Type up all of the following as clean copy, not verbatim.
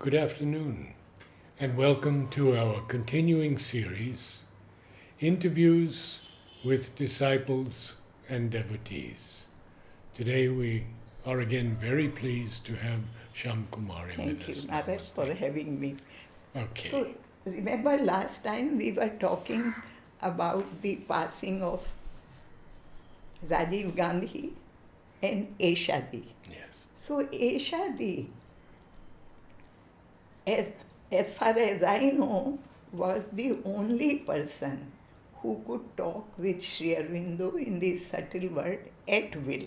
Good afternoon, and welcome to our continuing series, Interviews with Disciples and Devotees. Today we are again very pleased to have Shyam Kumari with Thank you, us. Maharaj, for Namaste. having me. Okay. So, remember last time we were talking about the passing of Rajiv Gandhi and Eshadi. Yes. So, Eshadi, as, as far as I know, was the only person who could talk with Sri Aurobindo in the subtle world at will.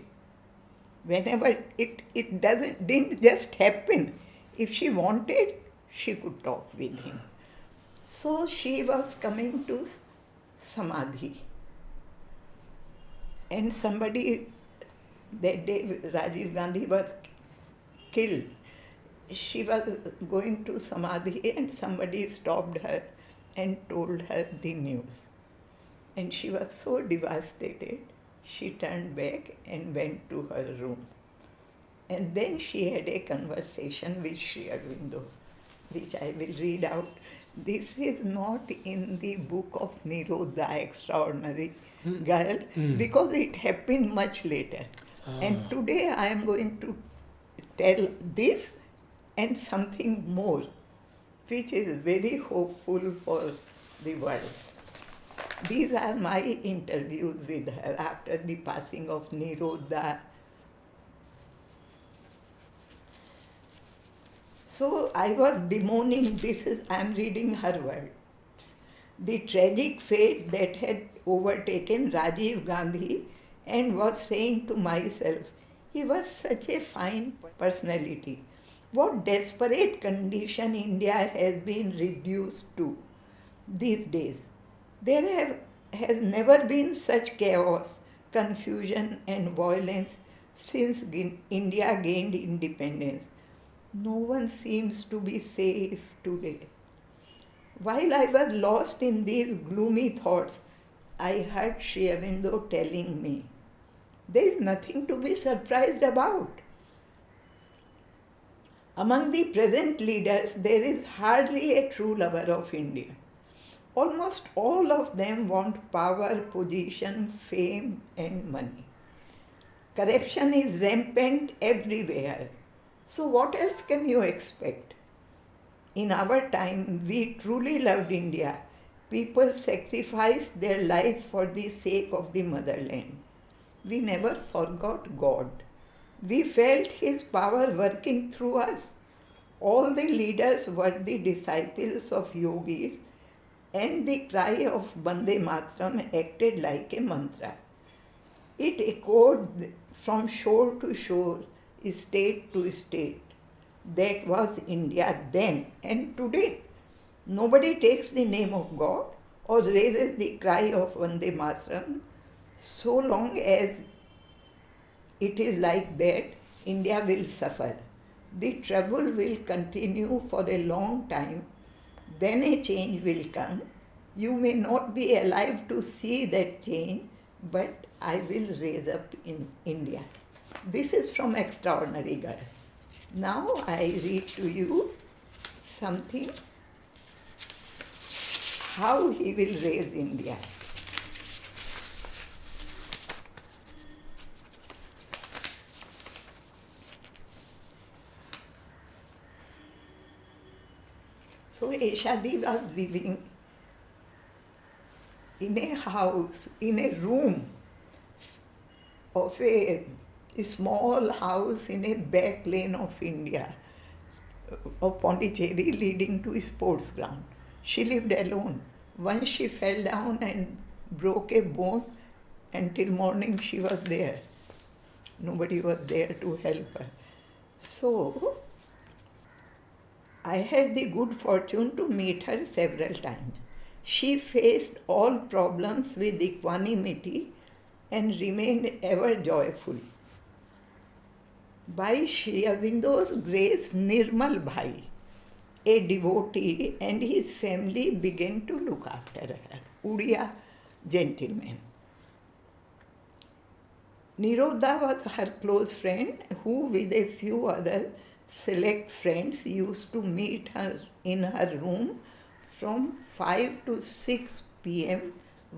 Whenever didn't just happen. If she wanted, she could talk with him. So she was coming to Samadhi. And somebody, that day Rajiv Gandhi was killed. She was going to Samadhi and somebody stopped her and told her the news. And she was so devastated, she turned back and went to her room. And then she had a conversation with Sri Aurobindo, which I will read out. This is not in the book of Nirodha, Extraordinary Girl, because it happened much later. And today I am going to tell this and something more, which is very hopeful for the world. These are my interviews with her after the passing of Nirodha. So I was bemoaning, I am reading her words, the tragic fate that had overtaken Rajiv Gandhi, and was saying to myself, he was such a fine personality. What desperate condition India has been reduced to these days. Has never been such chaos, confusion, and violence since India gained independence. No one seems to be safe today. While I was lost in these gloomy thoughts, I heard Sri Aurobindo telling me, there is nothing to be surprised about. Among the present leaders, there is hardly a true lover of India. Almost all of them want power, position, fame, and money. Corruption is rampant everywhere. So, what else can you expect? In our time, we truly loved India. People sacrificed their lives for the sake of the motherland. We never forgot God. We felt His power working through us. All the leaders were the disciples of yogis, and the cry of Bande Matram acted like a mantra. It echoed from shore to shore, state to state. That was India then and today. Nobody takes the name of God or raises the cry of Vande Mataram. So long as it is like that, India will suffer. The trouble will continue for a long time. Then a change will come. You may not be alive to see that change, but I will raise up in India. This is from Extraordinary Girl. Now I read to you something, how he will raise India. So Eshadi was living in a house, in a room of a small house in a back lane of India, of Pondicherry, leading to a sports ground. She lived alone. Once she fell down and broke a bone. Until morning she was there. Nobody was there to help her. So I had the good fortune to meet her several times. She faced all problems with equanimity and remained ever joyful. By Sri Aurobindo's grace, Nirmal Bhai, a devotee, and his family began to look after her. Udiya gentleman. Nirodha was her close friend who, with a few others, select friends used to meet her in her room from 5 to 6 p.m.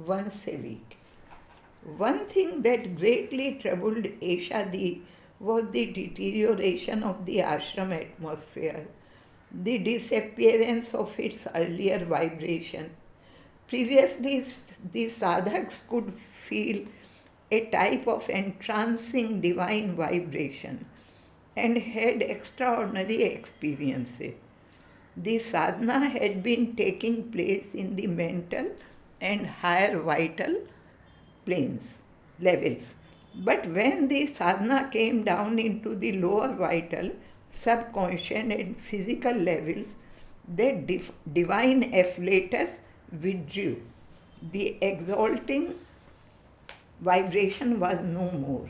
once a week. One thing that greatly troubled Eshadi was the deterioration of the ashram atmosphere, the disappearance of its earlier vibration. Previously, the sadhaks could feel a type of entrancing divine vibration and had extraordinary experiences. The sadhana had been taking place in the mental and higher vital planes, levels. But when the sadhana came down into the lower vital, subconscious and physical levels, the divine afflatus withdrew. The exalting vibration was no more.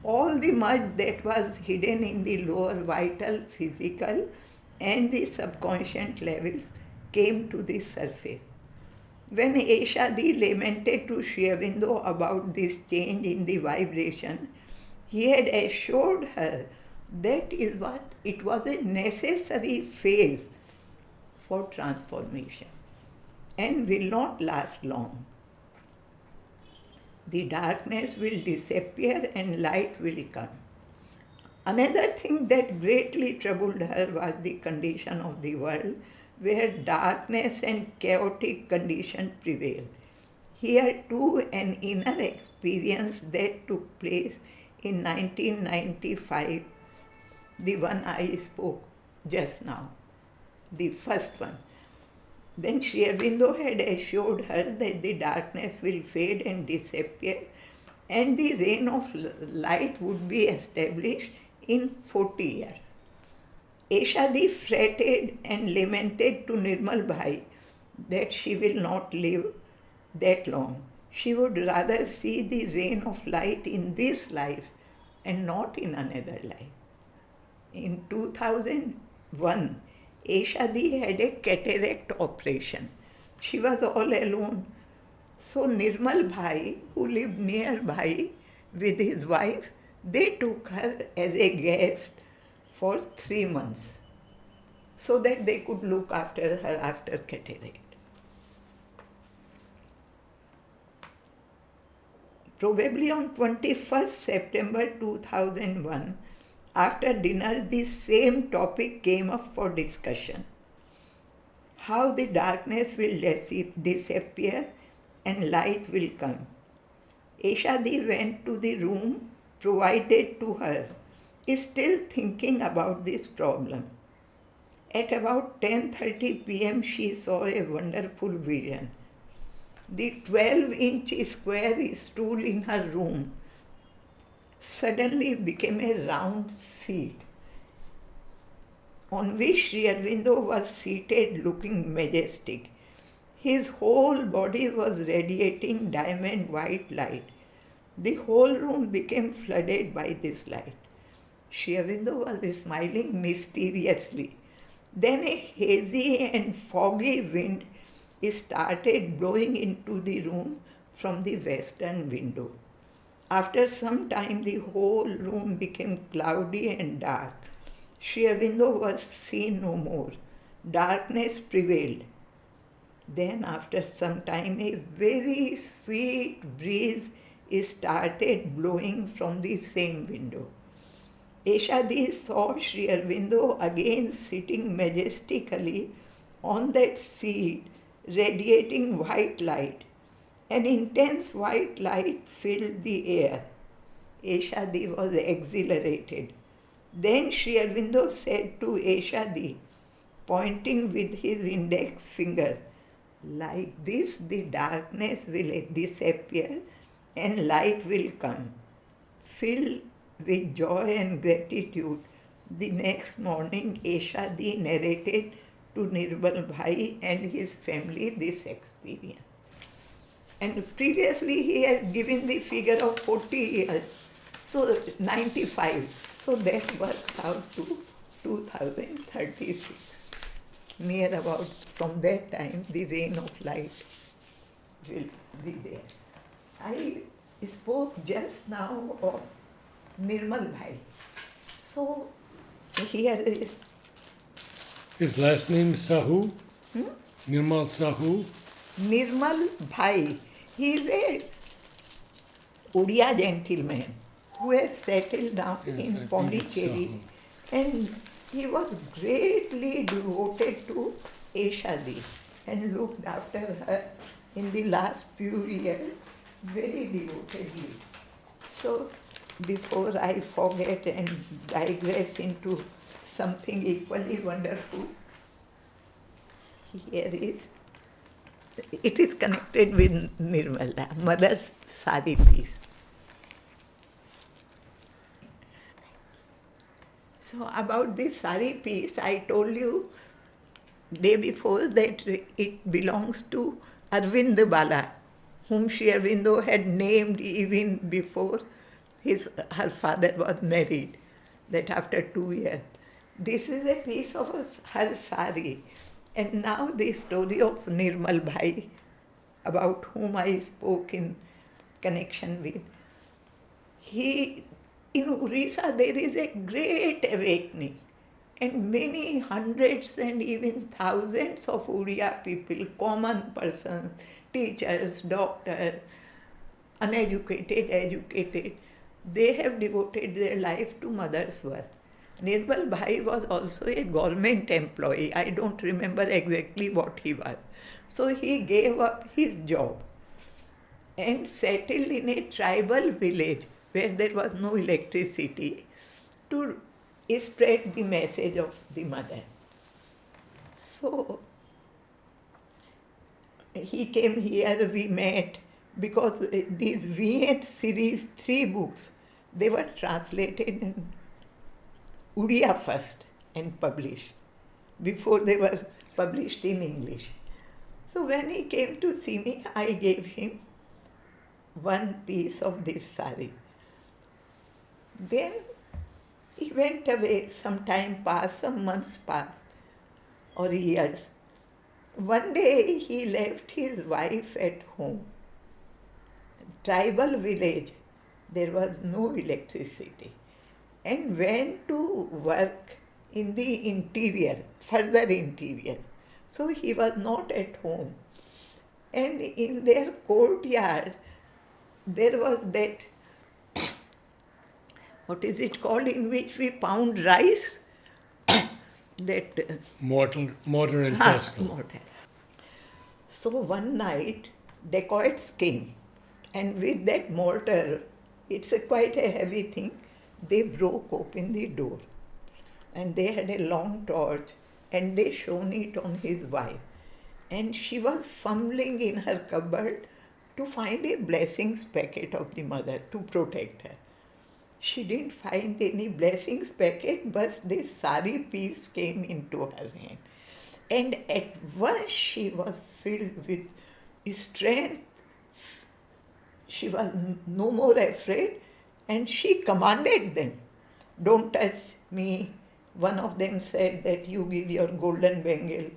All the mud that was hidden in the lower vital, physical, and the subconscious levels came to the surface. When Eshadi lamented to Sri Aurobindo about this change in the vibration, he had assured her that is what it was a necessary phase for transformation and will not last long. The darkness will disappear and light will come. Another thing that greatly troubled her was the condition of the world where darkness and chaotic condition prevail. Here too an inner experience that took place in 1995, the one I spoke just now, the first one. Then Sri Aurobindo had assured her that the darkness will fade and disappear and the reign of light would be established in 40 years. Eshadi fretted and lamented to Nirmal Bhai that she will not live that long. She would rather see the reign of light in this life and not in another life. In 2001, Eshadi had a cataract operation. She was all alone. So Nirmal Bhai, who lived nearby with his wife, they took her as a guest for 3 months so that they could look after her after cataract. Probably on 21st September 2001, after dinner, the same topic came up for discussion. How the darkness will disappear and light will come. Eshadi went to the room provided to her, still thinking about this problem. At about 10:30 p.m., she saw a wonderful vision. The 12-inch square stool in her room suddenly became a round seat on which Sri Aurobindo was seated looking majestic. His whole body was radiating diamond white light. The whole room became flooded by this light. Sri Aurobindo was smiling mysteriously. Then a hazy and foggy wind started blowing into the room from the western window. After some time, the whole room became cloudy and dark. Sri Aurobindo was seen no more. Darkness prevailed. Then, after some time, a very sweet breeze started blowing from the same window. Eshadi saw Sri Aurobindo again sitting majestically on that seat, radiating white light. An intense white light filled the air. Eshadi was exhilarated. Then Sri Aurobindo said to Eshadi, pointing with his index finger, like this the darkness will disappear and light will come. Filled with joy and gratitude, the next morning Eshadi narrated to Nirmal Bhai and his family this experience. And previously he had given the figure of 40 years, so 95. So that works out to 2036. Near about from that time the reign of light will be there. I spoke just now of Nirmal Bhai. So Here is His last name is Sahu? Nirmal Sahu? Nirmal Bhai. He is a Odia gentleman who has settled down Yes, I in think it's Pondicherry, Sahu. and he was greatly devoted to Eshadi and looked after her in the last few years very devotedly. So, before I forget and digress into something equally wonderful, here is it is connected with Nirmala, mother's sari piece. So about this sari piece, I told you day before that it belongs to Arvind Bala, whom Sri Aurobindo had named even before her father was married, that after 2 years. This is a piece of her sari. And now the story of Nirmal Bhai, about whom I spoke in connection with. In Orissa there is a great awakening, and many hundreds and even thousands of Odia people, common persons, teachers, doctors, uneducated, educated, they have devoted their life to mother's work. Nirmal Bhai was also a government employee. I don't remember exactly what he was. So he gave up his job and settled in a tribal village where there was no electricity to spread the message of the mother. So he came here, we met, because these V8 series, 3 books, they were translated in Odia first and published before they were published in English. So when he came to see me, I gave him one piece of this sari. Then he went away, some time passed, some months passed, or years. One day he left his wife at home. Tribal village, there was no electricity, and went to work in the interior, further interior. So he was not at home. And in their courtyard, there was that, what is it called, in which we pound rice? That Mortar and pestle. mortar. So one night, dacoits came, and with that mortar, it's quite a heavy thing, they broke open the door. And they had a long torch, and they shone it on his wife. And she was fumbling in her cupboard to find a blessings packet of the mother to protect her. She didn't find any blessings packet, but this sari piece came into her hand. And at once she was filled with strength. She was no more afraid, and she commanded them, "Don't touch me." One of them said that you give your golden bangle.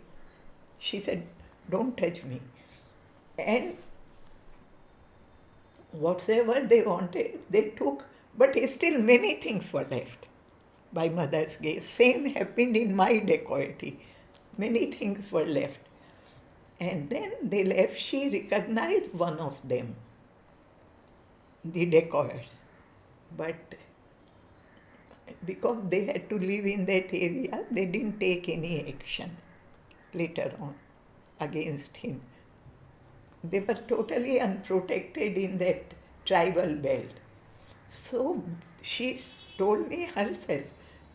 She said, "Don't touch me." And whatever they wanted, they took, but still many things were left by mother's gaze. Same happened in my dacoity. Many things were left. And then they left, she recognized one of them, the dacoits. But because they had to live in that area, they didn't take any action later on against him. They were totally unprotected in that tribal belt. So she told me herself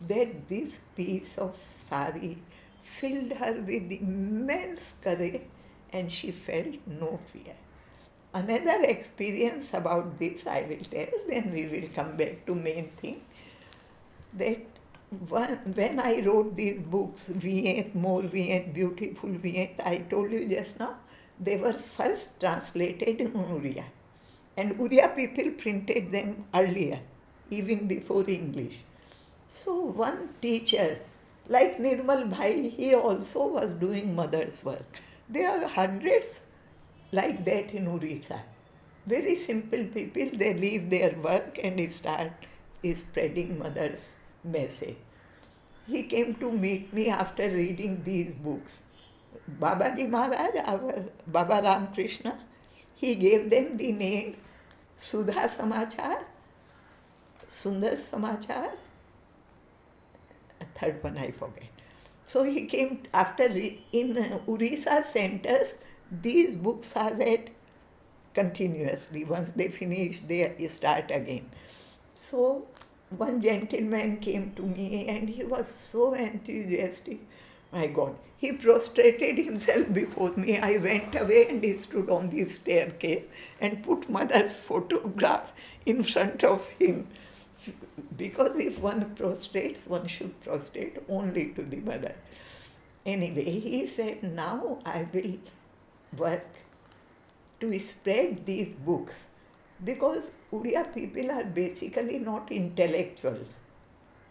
that this piece of sari filled her with immense courage, and she felt no fear. Another experience about this I will tell, then we will come back to main thing. That when I wrote these books, Viet, More Viet, Beautiful Viet, I told you just now, they were first translated in Oriya. And Oriya people printed them earlier, even before English. So one teacher, like Nirmal Bhai, he also was doing mother's work. There are hundreds like that in Orissa. Very simple people, they leave their work and start spreading mother's message. he came to meet me after reading these books. Babaji Maharaj, our Baba Ramakrishna, he gave them the name Sudha Samachar, Sundar Samachar, a third one I forget. So he came after in Orissa centers, these books are read continuously. Once they finish, they start again. So one gentleman came to me and he was so enthusiastic. My God, he prostrated himself before me. I went away and he stood on the staircase and put mother's photograph in front of him. Because if one prostrates, one should prostrate only to the mother. Anyway, he said, now I will work to spread these books, because Odia people are basically not intellectuals.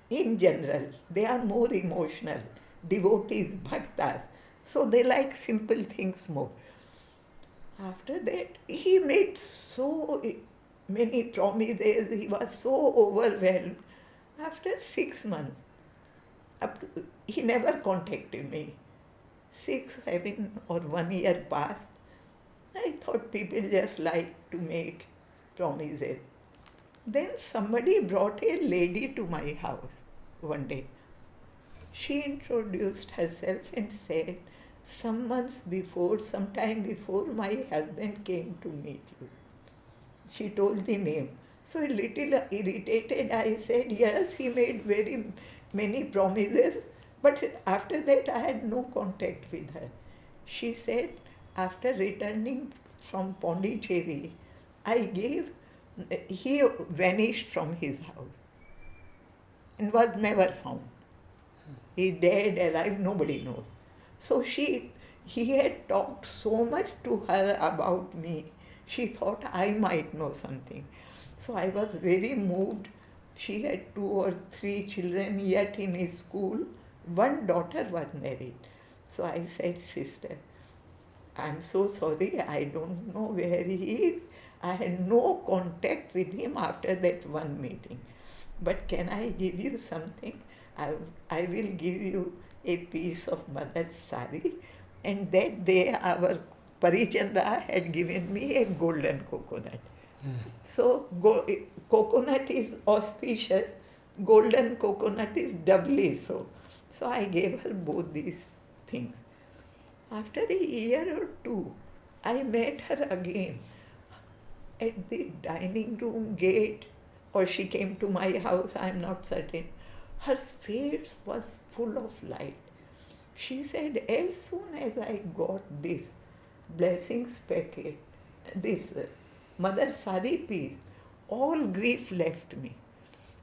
In general, they are more emotional, devotees, bhaktas, so they like simple things more. After that, he made so many promises, he was so overwhelmed. After 6 months, he never contacted me. 6, 7 or 1 year passed. I thought people just like to make promises. Then somebody brought a lady to my house one day. She introduced herself and said, some months before, sometime before, my husband came to meet you. She told the name. So a little irritated, I said, yes, he made very many promises, but after that I had no contact with her. She said, after returning from Pondicherry, he vanished from his house and was never found. He dead, alive, nobody knows. So he had talked so much to her about me. She thought I might know something. So I was very moved. She had 2 or 3 children yet in his school. One daughter was married. So I said, sister, I'm so sorry, I don't know where he is. I had no contact with him after that one meeting. But can I give you something? I will give you a piece of mother's sari. And that day our Parichanda had given me a golden coconut. So coconut is auspicious, golden coconut is doubly so. So I gave her both these things. After a year or 2, I met her again at the dining room gate, or she came to my house, I am not certain. Her face was full of light. She said, as soon as I got this blessings packet, this mother sari piece, all grief left me.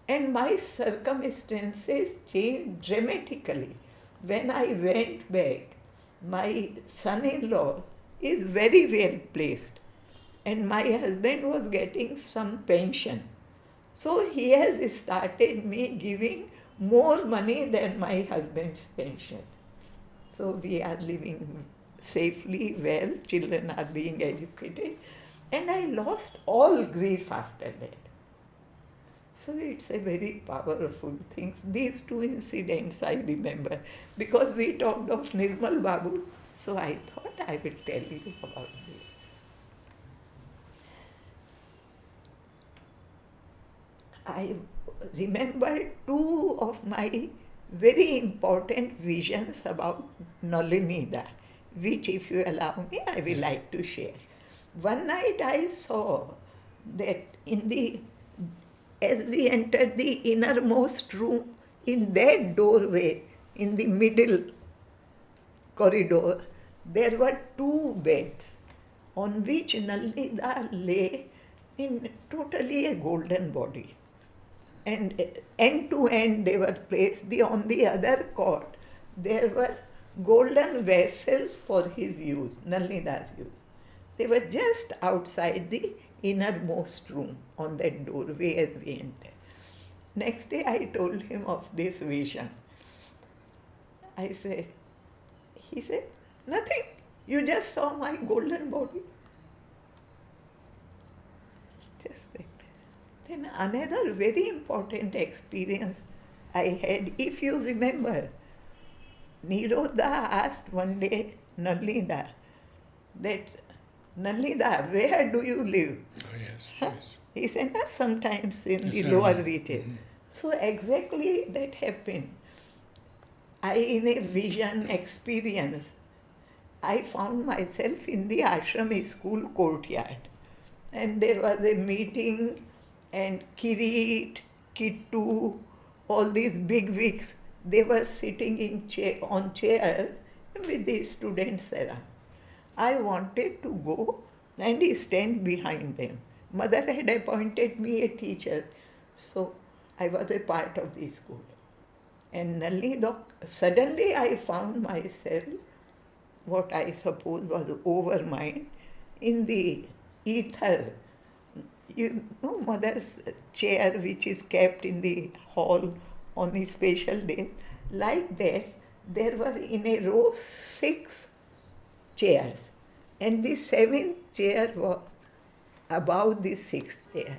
And my circumstances changed dramatically. When I went back, my son-in-law is very well placed and my husband was getting some pension. So he has started me giving more money than my husband's pension. So we are living safely, well, children are being educated, and I lost all grief after that. So it's a very powerful thing. These 2 incidents I remember because we talked of Nirmal Babu, so I thought I will tell you about this. I remember 2 of my very important visions about Nalinida, which, if you allow me, I will like to share. One night I saw that as we entered the innermost room, in that doorway, in the middle corridor, there were 2 beds on which Nalinida lay in totally a golden body. And end to end they were placed. On the other cot, there were golden vessels for his use, Nalinida's use. They were just outside the innermost room on that doorway as we entered. Next day I told him of this vision. He said, nothing, you just saw my golden body. Just that. Then another very important experience I had, if you remember, Nirodha asked one day Nalida that, Nalida, where do you live? Oh, yes, Huh? yes. He said, "Na, sometimes in the Yes, I lower know. reaches." Mhm. So exactly that happened. I, in a vision experience, I found myself in the ashram school courtyard. And there was a meeting, and Kirit, Kittu, all these big wigs, they were sitting on chairs with the students around. I wanted to go and stand behind them. Mother had appointed me a teacher, so I was a part of the school. And suddenly I found myself, what I suppose was overmind, in the ether. You know, mother's chair, which is kept in the hall on a special day. Like that, there were in a row 6 chairs, and the 7th chair was above the 6th chair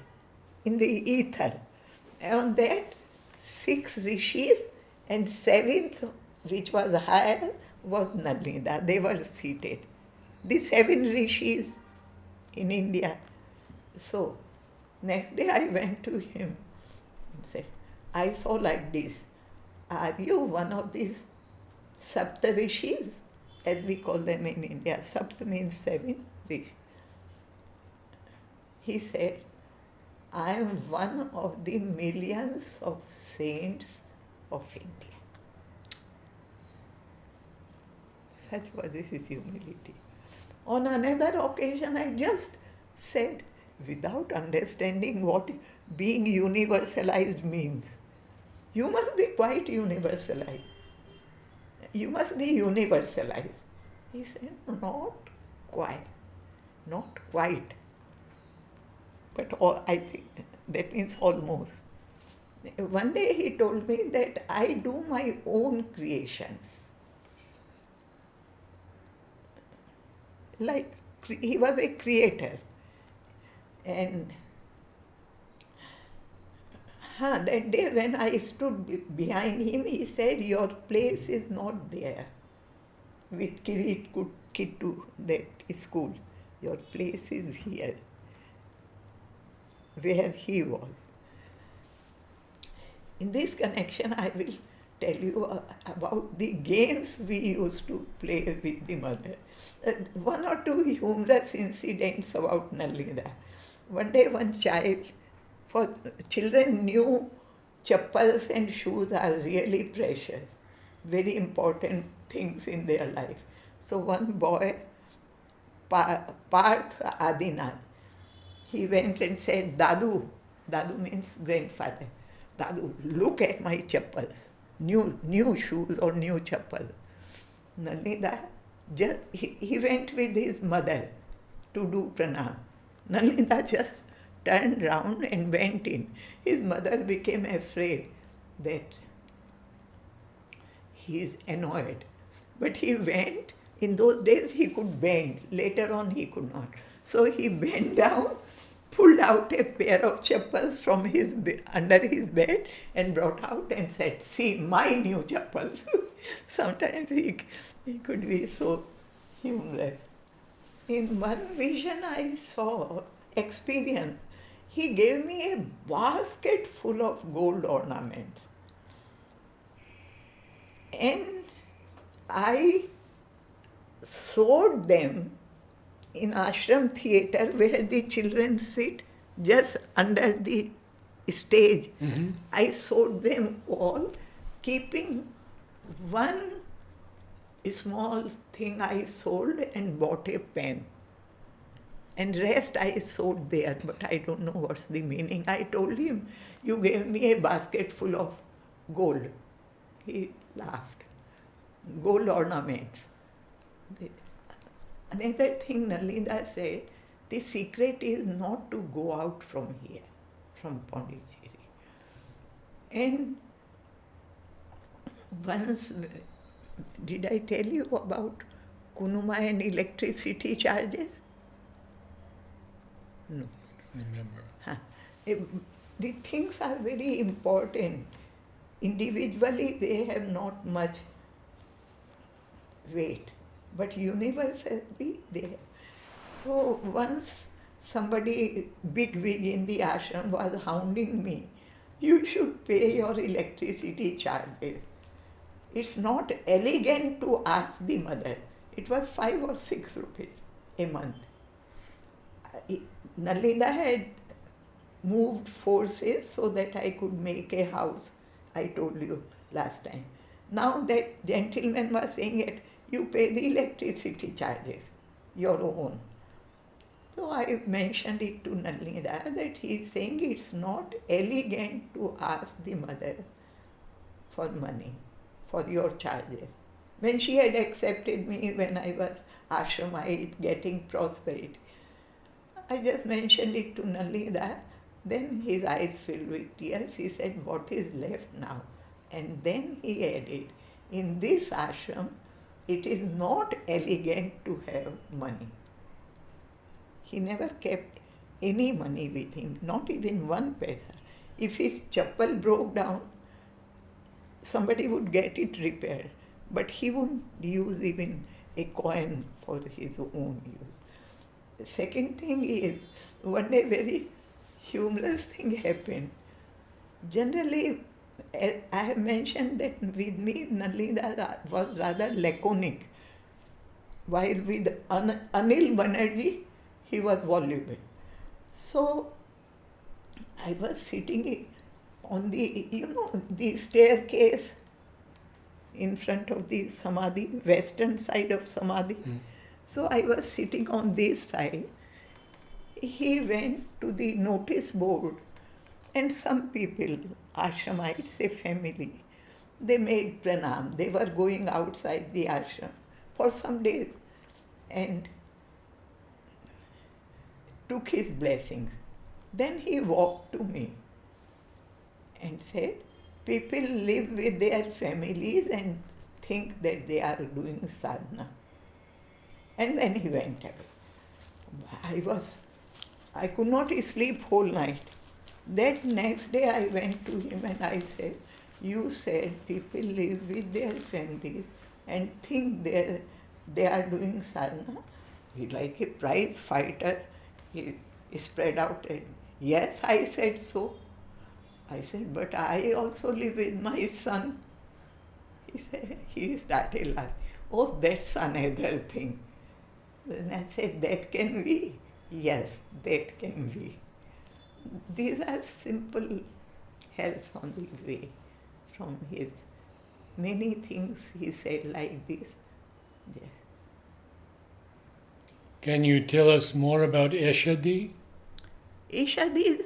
in the ether. And on that, 6 rishis, and 7th, which was higher, was Nalida. They were seated. The 7 rishis in India. So, next day I went to him and said, I saw like this. Are you one of these Saptarishis, as we call them in India? Sapt means 7, Rishi. He said, I am one of the millions of saints of India. Such was his humility. On another occasion, I just said, without understanding what being universalized means, you must be quite universalized. You must be universalized. He said, not quite, not quite. But I think that means almost. One day he told me that I do my own creations. Like he was a creator. And that day when I stood behind him, he said, your place is not there with Kirit Kittu, that school. Your place is here, where he was. In this connection, I will tell you about the games we used to play with the mother. One or two humorous incidents about Nalida. One day, one child, for children, new chappals and shoes are really precious, very important things in their life. So one boy, Parth Adinath, he went and said, Dadu, Dadu means grandfather, Dadu, look at my chappals, new shoes or new chappal. Nalida, he went with his mother to do pranam. Nalida just turned round and went in. His mother became afraid that he is annoyed. But he went. In those days he could bend. Later on he could not. So he bent down, pulled out a pair of chappals from under his bed and brought out and said, see, my new chappals. Sometimes he could be so humorous. In one vision I saw, experience, he gave me a basket full of gold ornaments. And I sewed them in ashram theatre where the children sit just under the stage. Mm-hmm. I sewed them all, keeping one small thing I sold and bought a pen. And rest I sewed there, but I don't know what's the meaning. I told him, you gave me a basket full of gold. He laughed. Gold ornaments. Another thing Nalida said, the secret is not to go out from here, from Pondicherry. And once, did I tell you about Kunuma and electricity charges? No. Remember. The things are very important. individually they have not much weight, but universally they have. So once somebody bigwig in the ashram was hounding me, you should pay your electricity charges. It's not elegant to ask the mother. It was 5 or 6 rupees a month. Nalida had moved forces so that I could make a house, I told you last time. Now that gentleman was saying it, you pay the electricity charges, your own. So I mentioned it to Nalida that he is saying it's not elegant to ask the mother for money, for your charges. When she had accepted me when I was ashramite, getting prosperity, I just mentioned it to Nalida. Then his eyes filled with tears. He said, what is left now? And then he added, in this ashram, it is not elegant to have money. He never kept any money with him, not even 1 paisa. If his chappal broke down, somebody would get it repaired, but he wouldn't use even a coin for his own use. The second thing is, one day very humorous thing happened. Generally, I have mentioned that with me, Nalida was rather laconic, while with Anil Banerjee, he was voluble. So I was sitting on the staircase in front of the Samadhi, western side of Samadhi. So I was sitting on this side. He went to the notice board, and some people, ashramites, a family, they made pranam. They were going outside the ashram for some days and took his blessings. Then he walked to me and said, people live with their families and think that they are doing sadhana. And then he went away. I could not sleep whole night. That next day I went to him and I said, you said people live with their families and think they are doing sadhana. He, like a prize fighter, he spread out and, yes, I said so. I said, but I also live with my son. He started laughing. Oh, that's another thing. Then I said, that can be? Yes, that can be. These are simple helps on the way from his many things he said like this. Yes. Can you tell us more about Eshadi? These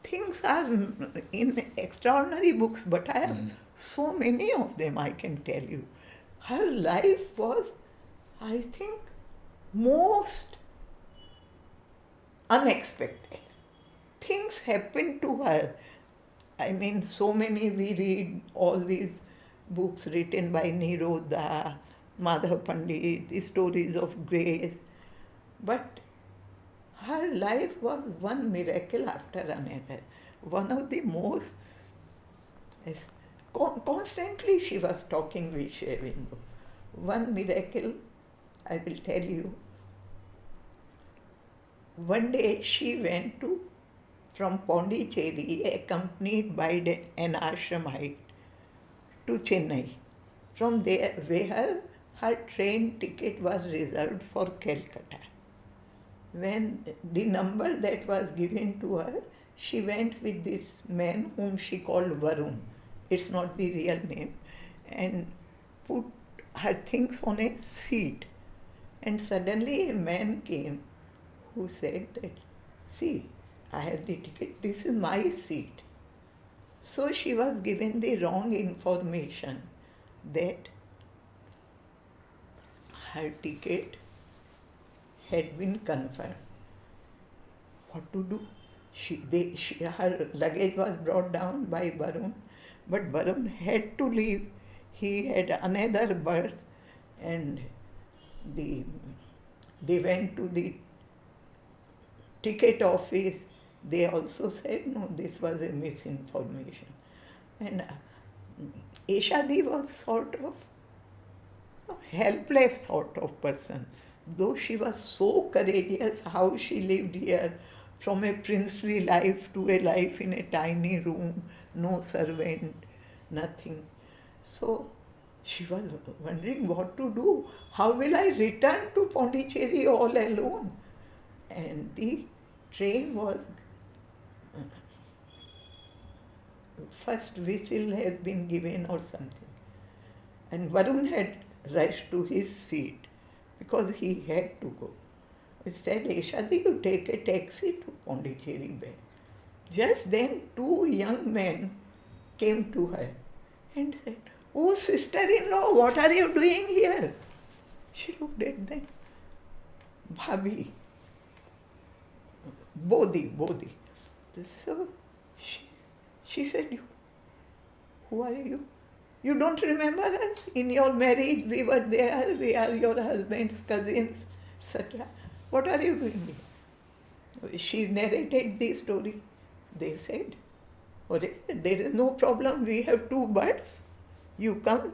things are in extraordinary books, but I have so many of them, I can tell you. Her life was, I think, most unexpected. Things happened to her. I mean, so many, we read all these books written by Nirodha, Madhav Pandit, the stories of grace. But her life was one miracle after another. One of the most, constantly she was talking with Sri Aurobindo. One miracle, I will tell you. One day she went from Pondicherry, accompanied by an ashramite, to Chennai. From there, where her train ticket was reserved for Calcutta. When the number that was given to her, she went with this man whom she called Varun. It's not the real name. And put her things on a seat. And suddenly a man came who said that, see, I have the ticket, this is my seat. So she was given the wrong information that her ticket had been confirmed. What to do? Her luggage was brought down by Varun, but Varun had to leave. He had another berth, and they went to the ticket office. They also said, no, this was a misinformation. And Eshadi was sort of a helpless sort of person. Though she was so courageous, how she lived here from a princely life to a life in a tiny room, no servant, nothing. So she was wondering what to do. How will I return to Pondicherry all alone? And the train was, first whistle has been given or something. And Varun had rushed to his seat because he had to go. He said, Eshadi, you take a taxi to Pondicherry Bay. Just then, two young men came to her and said, Oh, sister-in-law, what are you doing here? She looked at them. Bhabhi, Bodhi. So she said, who are you? You don't remember us? In your marriage, we were there. We are your husband's cousins, etc. What are you doing here? She narrated the story. They said, there is no problem. We have two birds. You come.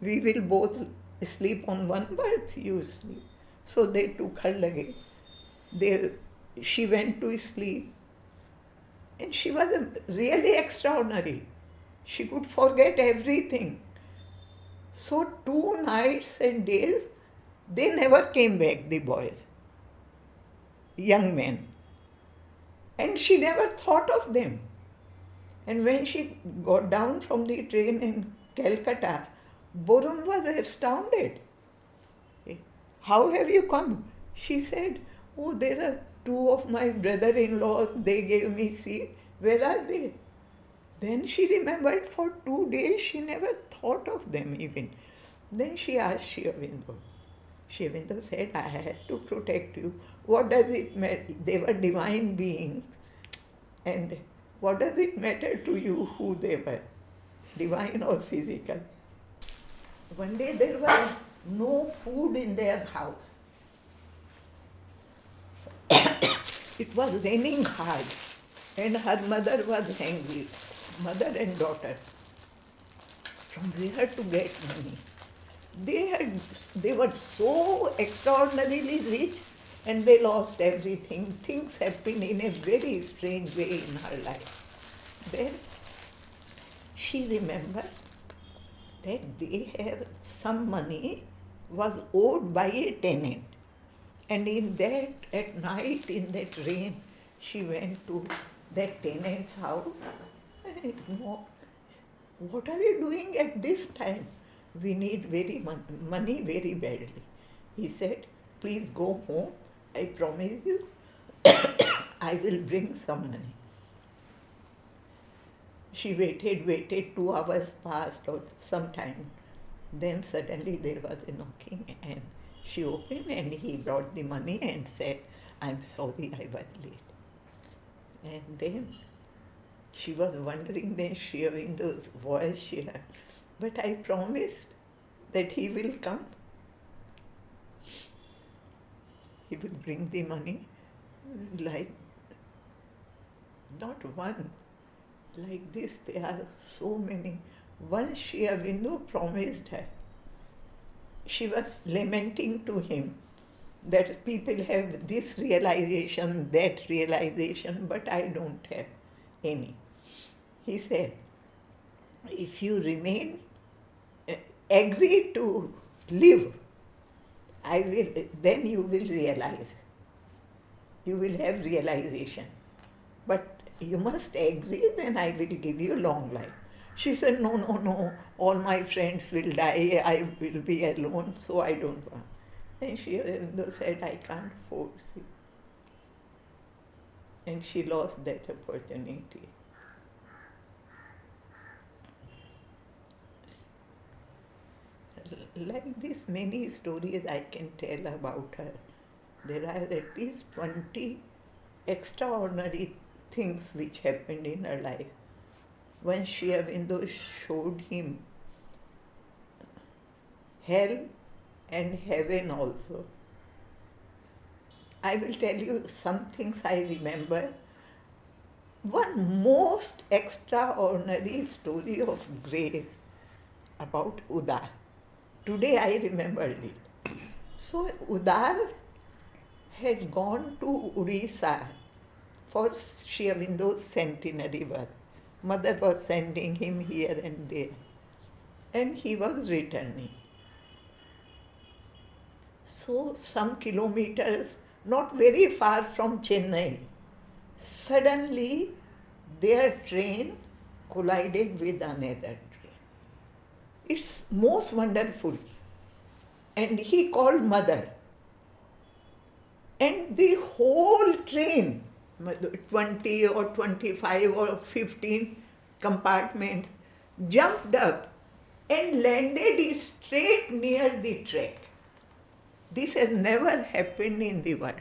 We will both sleep on one berth. You sleep. So they took her luggage. She went to sleep. And she was really extraordinary. She could forget everything. So 2 nights and days, they never came back, the boys, young men. And she never thought of them. And when she got down from the train in Calcutta, Borun was astounded. How have you come? She said, oh, there are two of my brother-in-laws. They gave me seat. Where are they? Then she remembered for 2 days she never thought of them even. Then she asked Shyavindu. Shyavindu said, I had to protect you. What does it matter? They were divine beings. And what does it matter to you who they were, divine or physical? One day there was no food in their house. It was raining hard and her mother was angry, mother and daughter. From where to get money? They were so extraordinarily rich and they lost everything. Things happened in a very strange way in her life. Then she remembered that they have some money was owed by a tenant. And in that, at night, in that rain, she went to that tenant's house. And what are you doing at this time? We need money very badly. He said, please go home. I promise you, I will bring some money. She waited, 2 hours passed or some time. Then suddenly there was a knocking and she opened and he brought the money and said, I'm sorry I was late. And then she was wondering, then Shyavindu's voice she heard, but I promised that he will come. He will bring the money, like, not one, like this there are so many. Once Shyavindu promised her, she was lamenting to him that people have this realization, that realization, but I don't have any. He said, if you remain, agree to live, then you will realize. You will have realization. But you must agree, then I will give you long life. She said, no, all my friends will die, I will be alone, so I don't want. Then she said, I can't force you. And she lost that opportunity. Like this, many stories I can tell about her. There are at least 20 extraordinary things which happened in her life. When Shyavindu showed him hell and heaven also. I will tell you some things I remember. One most extraordinary story of grace about Udar. Today I remembered it. So Udar had gone to Odisha for Sri Aurobindo's centenary work. Mother was sending him here and there, and he was returning. So, some kilometers, not very far from Chennai, suddenly their train collided with another train. It's most wonderful. And he called mother. And the whole train, 20 or 25 or 15 compartments, jumped up and landed straight near the track. This has never happened in the world.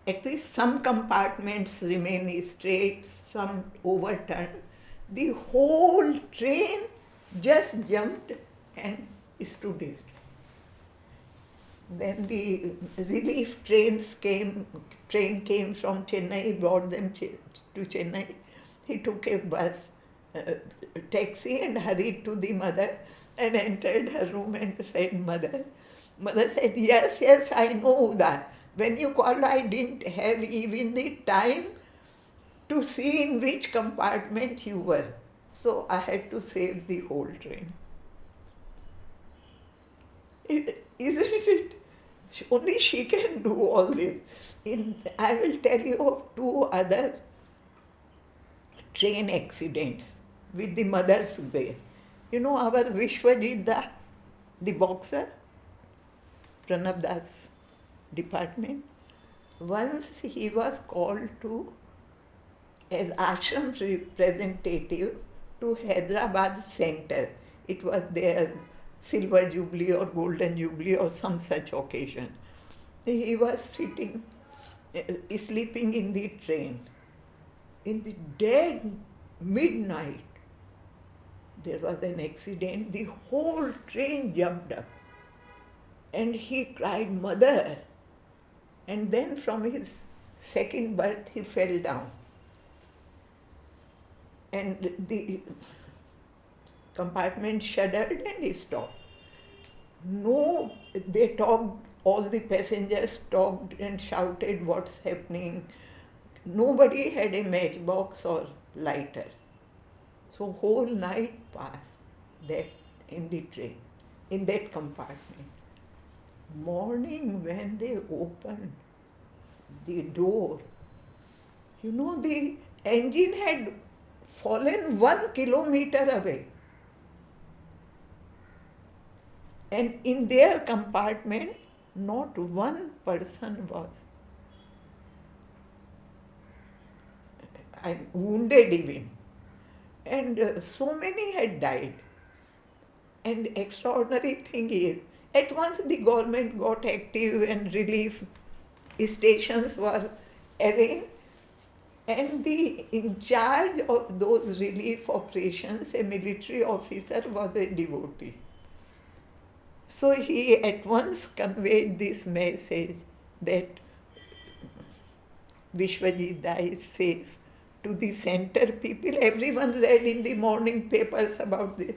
At least some compartments remain straight, some overturned. The whole train just jumped and stood straight. Then the relief train came from Chennai, brought them to Chennai. He took a taxi and hurried to the mother and entered her room and said, Mother. Mother said, yes, I know that. When you called, I didn't have even the time to see in which compartment you were. So I had to save the whole train. Isn't it? Only she can do all this. I will tell you of two other train accidents with the mother's grace. You know our Vishwajit the boxer, Pranab Das department. Once he was called to as ashram representative to Hyderabad center. It was their silver jubilee or golden jubilee or some such occasion. He was sitting, sleeping in the train. In the dead midnight, there was an accident. The whole train jumped up. And he cried, Mother. And then from his second berth, he fell down. And the compartment shuddered and he stopped. No, they talked, all the passengers talked and shouted what's happening. Nobody had a matchbox or lighter. So whole night passed that in the train, in that compartment. Morning when they opened the door, you know, the engine had fallen 1 kilometer away. And in their compartment, not one person was wounded even. And so many had died. And extraordinary thing is, at once the government got active and relief stations were arranged, and the in charge of those relief operations, a military officer, was a devotee. So he at once conveyed this message that Vishwajit Da is safe to the center people. Everyone read in the morning papers about this,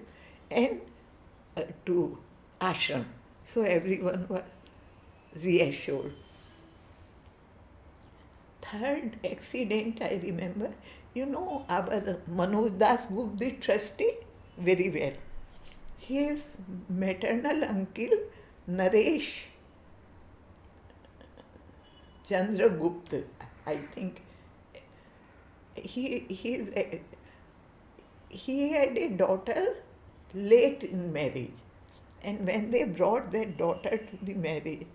and to ashram. So everyone was reassured. Third accident I remember, you know our Manoj Das Gupta, the trustee, very well. His maternal uncle, Naresh Chandra Gupta, I think, he had a daughter late in marriage. And when they brought their daughter to the marriage,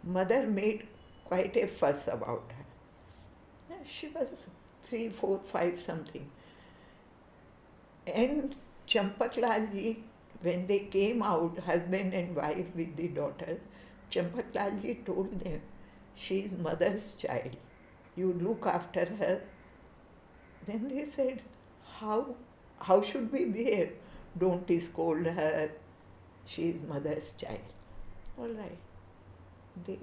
mother made quite a fuss about her. She was 3, 4, 5 something. And Champak Ji, when they came out, husband and wife with the daughter, Champak Ji told them, she is mother's child. You look after her. Then they said, how should we behave? Don't scold her. She is mother's child. All right. They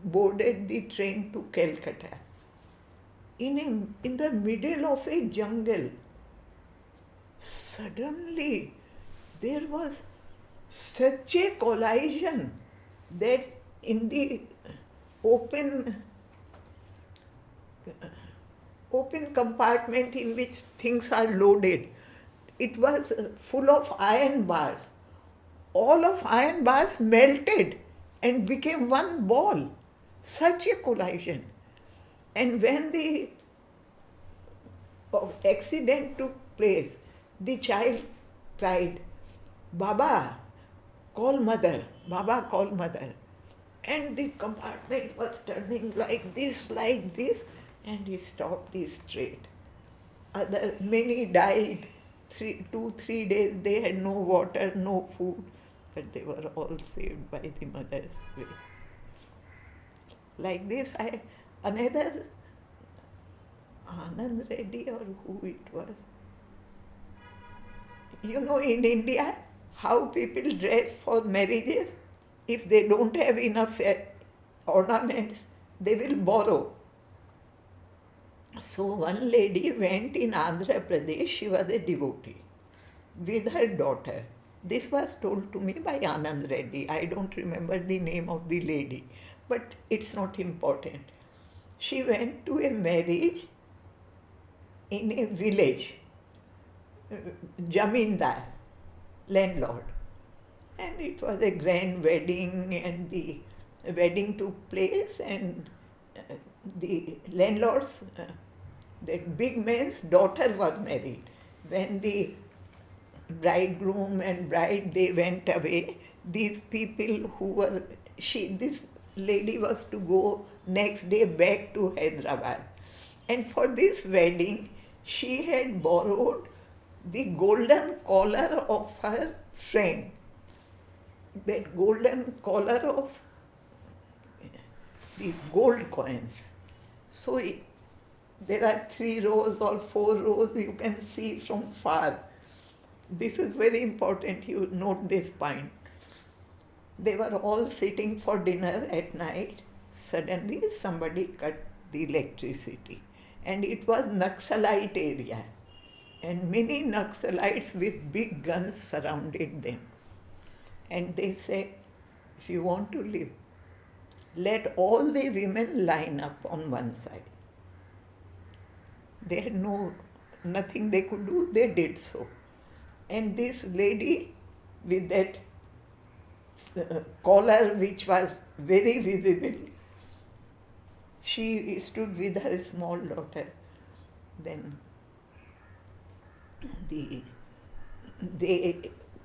boarded the train to Calcutta. In the middle of a jungle, Suddenly there was such a collision that in the open open compartment in which things are loaded, it was full of iron bars. All of iron bars melted and became one ball. Such a collision. And when the accident took place, the child cried, Baba, call mother, Baba, call mother. And the compartment was turning like this, and he stopped it straight. Many died. 2, 3 days they had no water, no food, but they were all saved by the mother's grace. Like this, another Anand Reddy or who it was. You know, in India, how people dress for marriages, if they don't have enough ornaments, they will borrow. So one lady went in Andhra Pradesh, she was a devotee, with her daughter. This was told to me by Anand Reddy. I don't remember the name of the lady, but it's not important. She went to a marriage in a village, jamindar, landlord. And it was a grand wedding, and the wedding took place, and the landlord's, that big man's daughter was married. When the bridegroom and bride, they went away, these people who were, this lady was to go next day back to Hyderabad. And for this wedding, she had borrowed the golden collar of her friend. That golden collar of these gold coins. So there are 3 rows or 4 rows, you can see from far. This is very important, you note this point. They were all sitting for dinner at night. Suddenly somebody cut the electricity. And it was Naxalite area. And many Naxalites with big guns surrounded them. And they said, if you want to live, let all the women line up on one side. They had nothing they could do, they did so. And this lady with that collar which was very visible, she stood with her small daughter. Then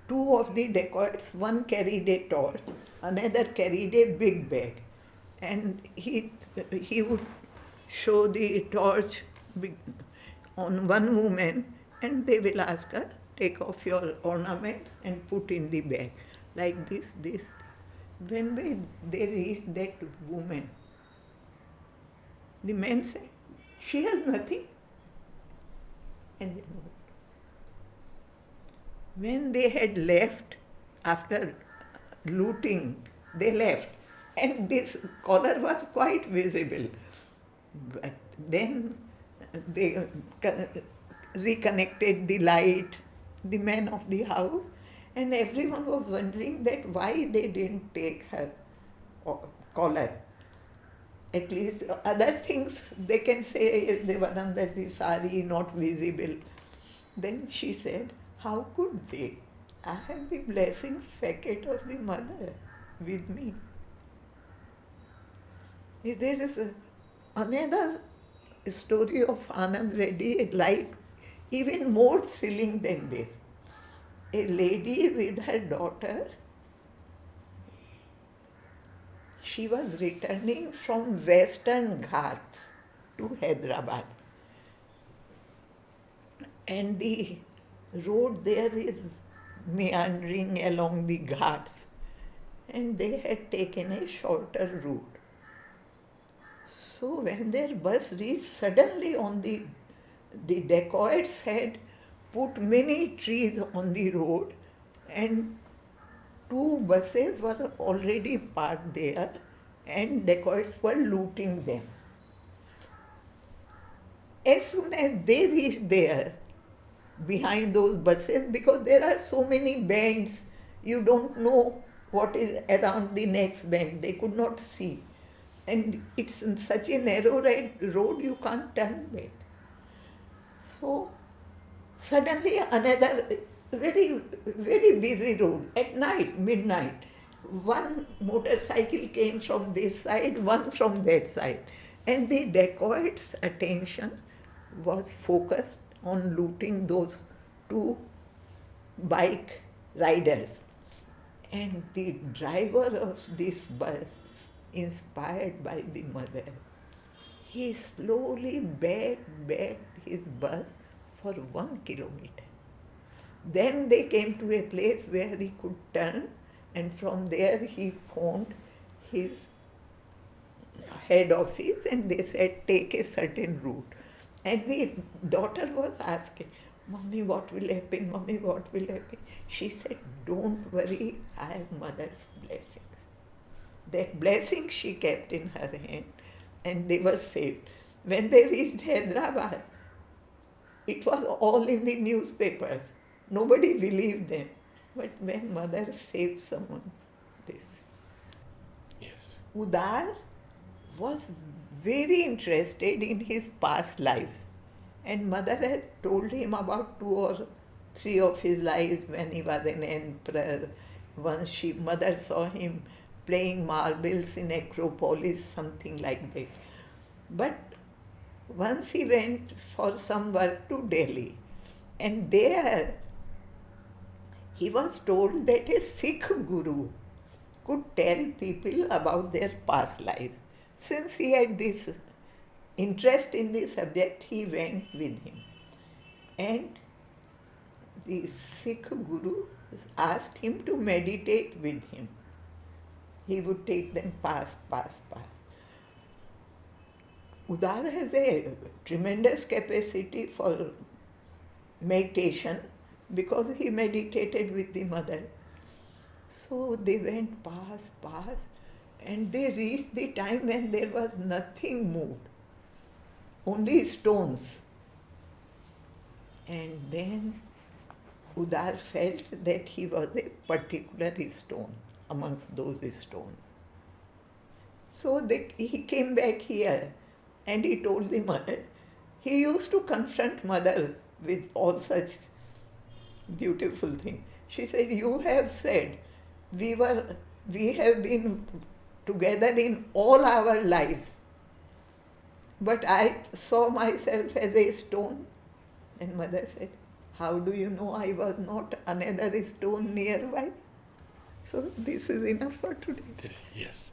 two of the dacoits, one carried a torch, another carried a big bag. And he would show the torch on one woman, and they will ask her, take off your ornaments and put in the bag. Like this. When they reached that woman, the man said, she has nothing. And they moved. When they had left, after looting, they left. And this collar was quite visible. But then they reconnected the light, the man of the house, and everyone was wondering that why they didn't take her collar. At least other things they can say they were under the sari, not visible. Then she said, how could they? I have the blessing packet of the mother with me. There is another story of Anand Reddy, like even more thrilling than this. A lady with her daughter, she was returning from Western Ghats to Hyderabad. And the road there is meandering along the Ghats. And they had taken a shorter route. So when their bus reached, suddenly on the dacoits had put many trees on the road, and 2 buses were already parked there, and dacoits were looting them. As soon as they reached there, behind those buses because there are so many bends. You don't know what is around the next bend. They could not see. And it's in such a narrow road you can't turn back. So suddenly another very, very busy road at night, midnight. One motorcycle came from this side, one from that side. And the dacoit's attention was focused on looting those two bike riders. And the driver of this bus, inspired by the mother, he slowly backed his bus for 1 kilometer. Then they came to a place where he could turn, and from there he phoned his head office and they said, take a certain route. And the daughter was asking, Mommy, what will happen? Mommy, what will happen? She said, don't worry, I have mother's blessing. That blessing she kept in her hand and they were saved. When they reached Hyderabad, it was all in the newspapers. Nobody believed them. But when mother saved someone, this. Yes. Udar was very interested in his past lives. And mother had told him about 2 or 3 of his lives when he was an emperor. Once mother saw him playing marbles in Acropolis, something like that. But once he went for some work to Delhi, and there he was told that a Sikh guru could tell people about their past lives. Since he had this interest in the subject, he went with him. And the Sikh guru asked him to meditate with him. He would take them past. Udar has a tremendous capacity for meditation because he meditated with the mother. So they went past, and they reached the time when there was nothing moved, only stones. And then Udar felt that he was a particular stone amongst those stones. So he came back here and he told the mother. He used to confront mother with all such beautiful things. She said, you have said we have been together in all our lives, but I saw myself as a stone. And mother said, how do you know I was not another stone nearby? So this is enough for today. Yes.